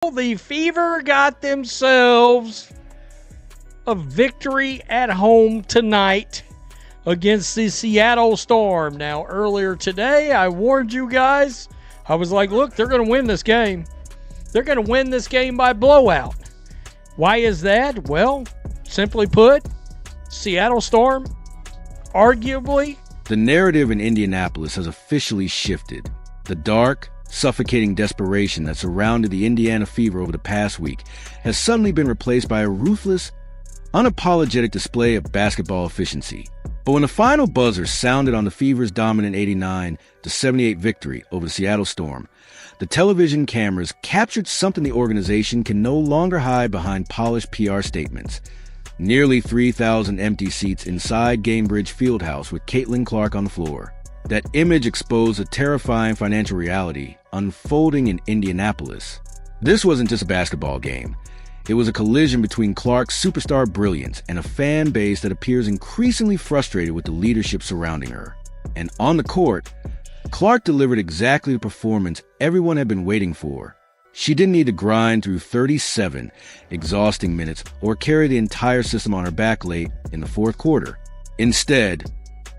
The Fever got themselves a victory at home tonight against the Seattle Storm. Now, earlier today, I warned you guys. I was like, look, they're going to win this game. They're going to win this game by blowout. Why is that? Well, simply put, Seattle Storm, arguably. The narrative in Indianapolis has officially shifted. The dark, suffocating desperation that surrounded the Indiana Fever over the past week has suddenly been replaced by a ruthless, unapologetic display of basketball efficiency. But when the final buzzer sounded on the Fever's dominant 89-78 victory over the Seattle Storm, the television cameras captured something the organization can no longer hide behind polished PR statements. Nearly 3,000 empty seats inside Gainbridge Fieldhouse with Caitlin Clark on the floor. That image exposed a terrifying financial reality unfolding in Indianapolis. This wasn't just a basketball game. It was a collision between Clark's superstar brilliance and a fan base that appears increasingly frustrated with the leadership surrounding her. And on the court, Clark delivered exactly the performance everyone had been waiting for. She didn't need to grind through 37 exhausting minutes or carry the entire system on her back late in the fourth quarter. Instead,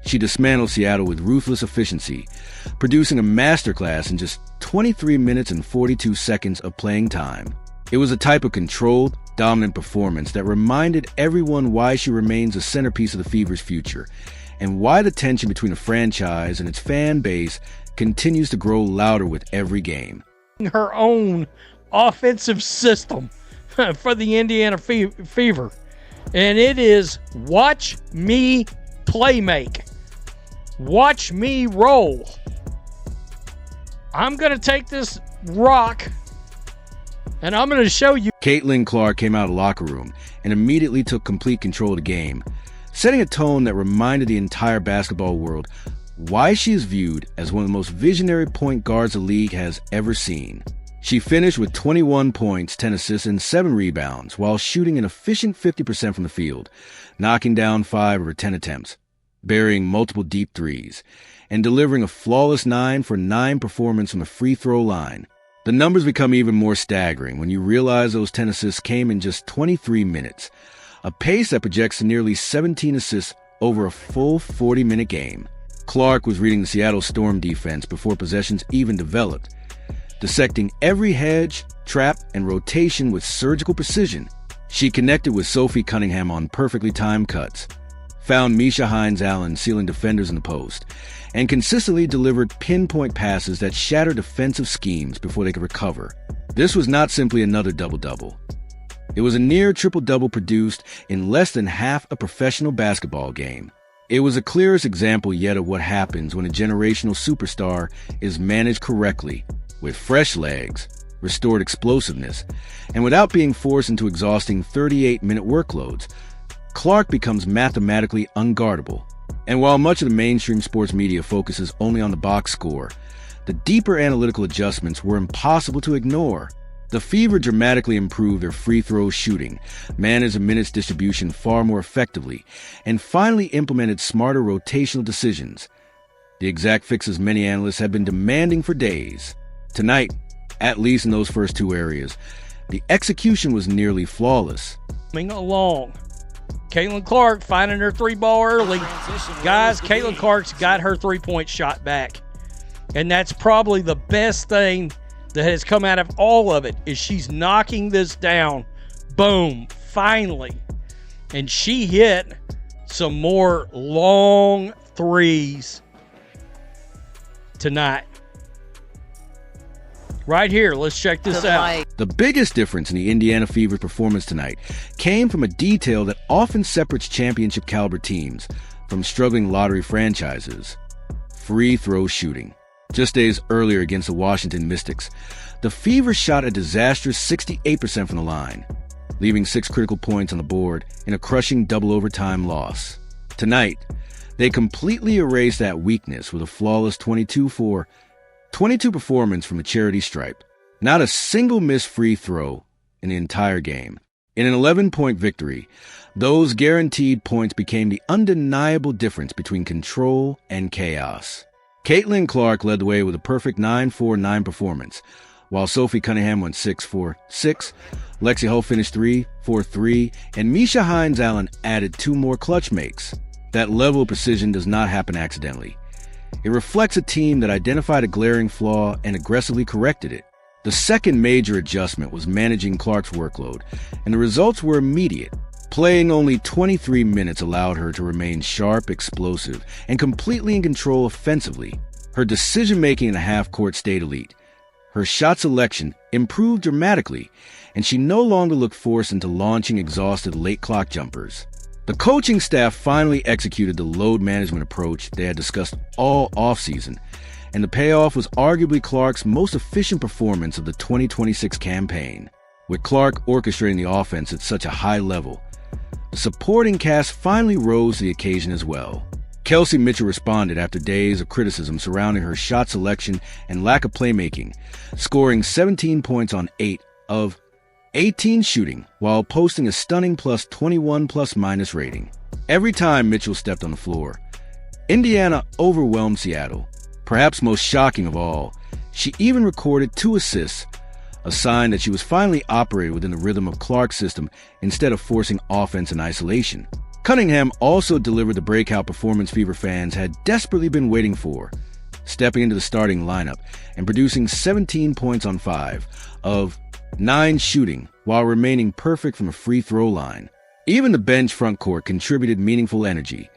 she dismantled Seattle with ruthless efficiency, producing a masterclass in just 23 minutes and 42 seconds of playing time. It was a type of controlled, dominant performance that reminded everyone why she remains a centerpiece of the Fever's future, and why the tension between the franchise and its fan base continues to grow louder with every game. Her own offensive system for the Indiana Fever, and it is watch me play make. Watch me roll. I'm going to take this rock and I'm going to show you. Caitlin Clark came out of the locker room and immediately took complete control of the game, setting a tone that reminded the entire basketball world why she is viewed as one of the most visionary point guards the league has ever seen. She finished with 21 points, 10 assists, and 7 rebounds while shooting an efficient 50% from the field, knocking down 5 of her 10 attempts, burying multiple deep threes, and delivering a flawless 9 for 9 performance from the free throw line. The numbers become even more staggering when you realize those 10 assists came in just 23 minutes, a pace that projects to nearly 17 assists over a full 40-minute game. Clark was reading the Seattle Storm defense before possessions even developed, dissecting every hedge, trap, and rotation with surgical precision. She connected with Sophie Cunningham on perfectly timed cuts, found Misha Hines-Allen sealing defenders in the post, and consistently delivered pinpoint passes that shattered defensive schemes before they could recover. This was not simply another double-double. It was a near triple-double produced in less than half a professional basketball game. It was the clearest example yet of what happens when a generational superstar is managed correctly, with fresh legs, restored explosiveness, and without being forced into exhausting 38-minute workloads. Clark becomes mathematically unguardable. And while much of the mainstream sports media focuses only on the box score, the deeper analytical adjustments were impossible to ignore. The Fever dramatically improved their free throw shooting, managed the minutes distribution far more effectively, and finally implemented smarter rotational decisions. The exact fixes many analysts have been demanding for days. Tonight, at least in those first two areas, the execution was nearly flawless. Along. Caitlin Clark finding her three ball early. Guys, Caitlin Clark's got her three-point shot back. And that's probably the best thing that has come out of all of it, is she's knocking this down. Boom, finally. And she hit some more long threes tonight. Right here, let's check this out. The biggest difference in the Indiana Fever's performance tonight came from a detail that often separates championship caliber teams from struggling lottery franchises: free throw shooting. Just days earlier against the Washington Mystics, the Fever shot a disastrous 68% from the line, leaving 6 critical points on the board in a crushing double overtime loss. Tonight, they completely erased that weakness with a flawless 22 performance from the charity stripe. Not a single missed free throw in the entire game. In an 11-point victory, those guaranteed points became the undeniable difference between control and chaos. Caitlin Clark led the way with a perfect 9-4-9 performance, while Sophie Cunningham went 6-4-6. Lexi Hull finished 3-4-3, and Misha Hines-Allen added 2 more clutch makes. That level of precision does not happen accidentally. It reflects a team that identified a glaring flaw and aggressively corrected it. The second major adjustment was managing Clark's workload, and the results were immediate. Playing only 23 minutes allowed her to remain sharp, explosive, and completely in control offensively. Her decision-making in the half-court stayed elite. Her shot selection improved dramatically, and she no longer looked forced into launching exhausted late-clock jumpers. The coaching staff finally executed the load management approach they had discussed all offseason, and the payoff was arguably Clark's most efficient performance of the 2026 campaign. With Clark orchestrating the offense at such a high level, the supporting cast finally rose to the occasion as well. Kelsey Mitchell responded after days of criticism surrounding her shot selection and lack of playmaking, scoring 17 points on 8 of 18 shooting, while posting a stunning plus 21 plus-minus rating. Every time Mitchell stepped on the floor, Indiana overwhelmed Seattle. Perhaps most shocking of all, she even recorded 2 assists, a sign that she was finally operating within the rhythm of Clark's system instead of forcing offense in isolation. Cunningham also delivered the breakout performance Fever fans had desperately been waiting for, stepping into the starting lineup and producing 17 points on 5 of 9 shooting while remaining perfect from the free throw line. Even the bench front court contributed meaningful energy,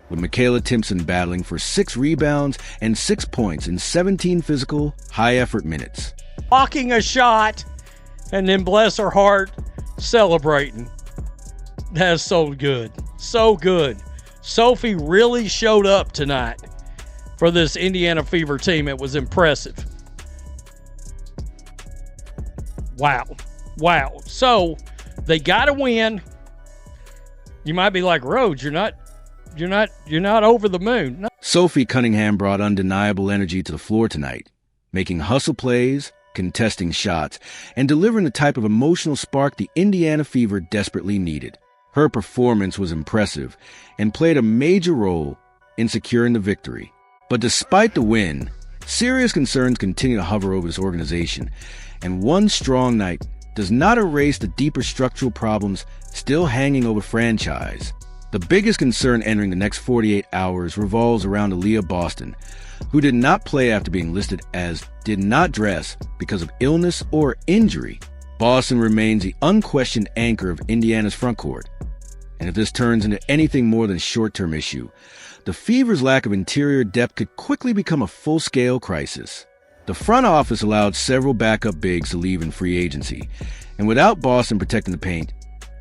with Michaela Timpson battling for 6 rebounds and 6 points in 17 physical, high-effort minutes. Blocking a shot, and then bless her heart, celebrating. That's so good. So good. Sophie really showed up tonight for this Indiana Fever team. It was impressive. Wow. So they got to win. You might be like, Rhodes, you're not over the moon. No. Sophie Cunningham brought undeniable energy to the floor tonight, making hustle plays, contesting shots, and delivering the type of emotional spark the Indiana Fever desperately needed. Her performance was impressive and played a major role in securing the victory. But despite the win, serious concerns continue to hover over this organization, and one strong night does not erase the deeper structural problems still hanging over the franchise. The biggest concern entering the next 48 hours revolves around Aaliyah Boston, who did not play after being listed as did not dress because of illness or injury. Boston remains the unquestioned anchor of Indiana's front court. And if this turns into anything more than a short-term issue, the Fever's lack of interior depth could quickly become a full-scale crisis. The front office allowed several backup bigs to leave in free agency, and without Boston protecting the paint,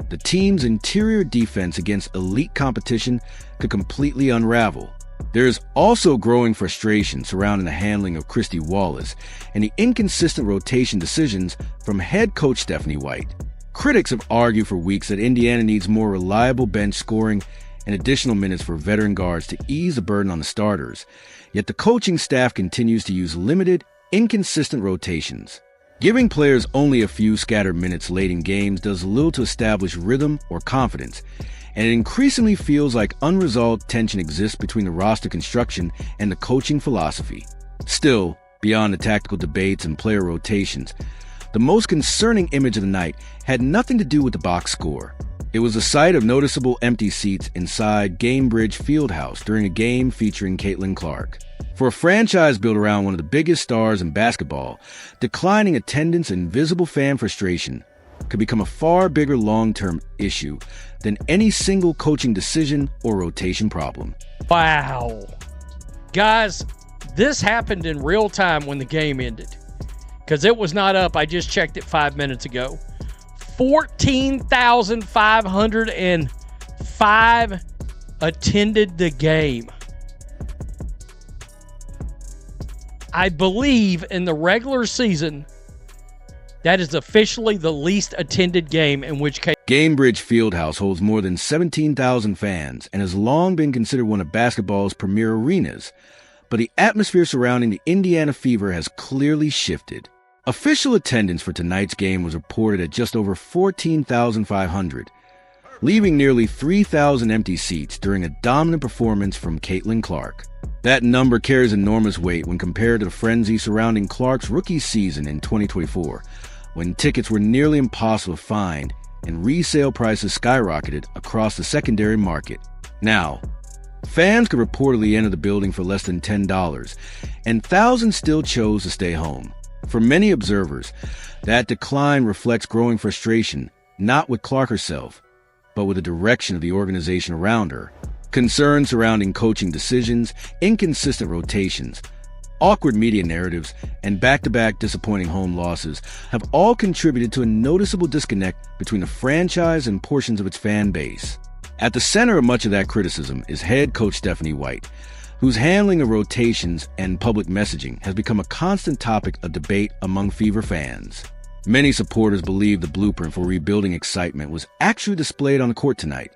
the team's interior defense against elite competition could completely unravel. There is also growing frustration surrounding the handling of Christy Wallace and the inconsistent rotation decisions from head coach Stephanie White. Critics have argued for weeks that Indiana needs more reliable bench scoring and additional minutes for veteran guards to ease the burden on the starters, yet the coaching staff continues to use limited, inconsistent rotations. Giving players only a few scattered minutes late in games does little to establish rhythm or confidence, and it increasingly feels like unresolved tension exists between the roster construction and the coaching philosophy. Still, beyond the tactical debates and player rotations, the most concerning image of the night had nothing to do with the box score. It was the sight of noticeable empty seats inside Gamebridge Fieldhouse during a game featuring Caitlin Clark. For a franchise built around one of the biggest stars in basketball, declining attendance and visible fan frustration could become a far bigger long-term issue than any single coaching decision or rotation problem. Wow. Guys, this happened in real time when the game ended, because it was not up. I just checked it 5 minutes ago. 14,505 attended the game. I believe in the regular season, that is officially the least attended game, in which case Gamebridge Fieldhouse holds more than 17,000 fans and has long been considered one of basketball's premier arenas. But the atmosphere surrounding the Indiana Fever has clearly shifted. Official attendance for tonight's game was reported at just over 14,500, leaving nearly 3,000 empty seats during a dominant performance from Caitlin Clark. That number carries enormous weight when compared to the frenzy surrounding Clark's rookie season in 2024, when tickets were nearly impossible to find and resale prices skyrocketed across the secondary market. Now, fans could reportedly enter the building for less than $10, and thousands still chose to stay home. For many observers, that decline reflects growing frustration, not with Clark herself, but with the direction of the organization around her. Concerns surrounding coaching decisions, inconsistent rotations, awkward media narratives, and back-to-back disappointing home losses have all contributed to a noticeable disconnect between the franchise and portions of its fan base. At the center of much of that criticism is head coach Stephanie White, whose handling of rotations and public messaging has become a constant topic of debate among Fever fans. Many supporters believe the blueprint for rebuilding excitement was actually displayed on the court tonight.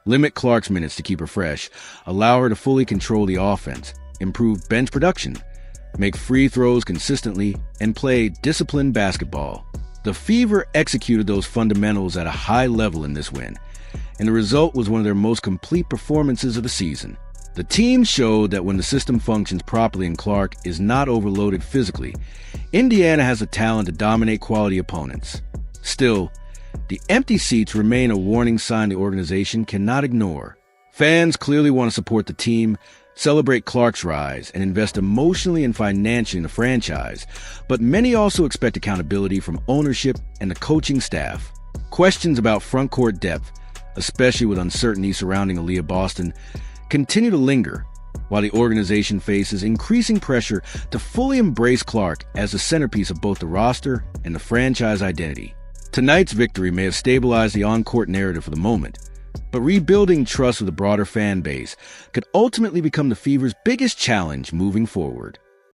Limit Clark's minutes to keep her fresh, allow her to fully control the offense, improve bench production, make free throws consistently, and play disciplined basketball. The Fever executed those fundamentals at a high level in this win, and the result was one of their most complete performances of the season. The team showed that when the system functions properly and Clark is not overloaded physically, Indiana has the talent to dominate quality opponents. Still, the empty seats remain a warning sign the organization cannot ignore. Fans clearly want to support the team, celebrate Clark's rise, and invest emotionally and financially in the franchise, but many also expect accountability from ownership and the coaching staff. Questions about frontcourt depth, especially with uncertainty surrounding Aaliyah Boston, continue to linger, while the organization faces increasing pressure to fully embrace Clark as the centerpiece of both the roster and the franchise identity. Tonight's victory may have stabilized the on-court narrative for the moment, but rebuilding trust with a broader fan base could ultimately become the Fever's biggest challenge moving forward.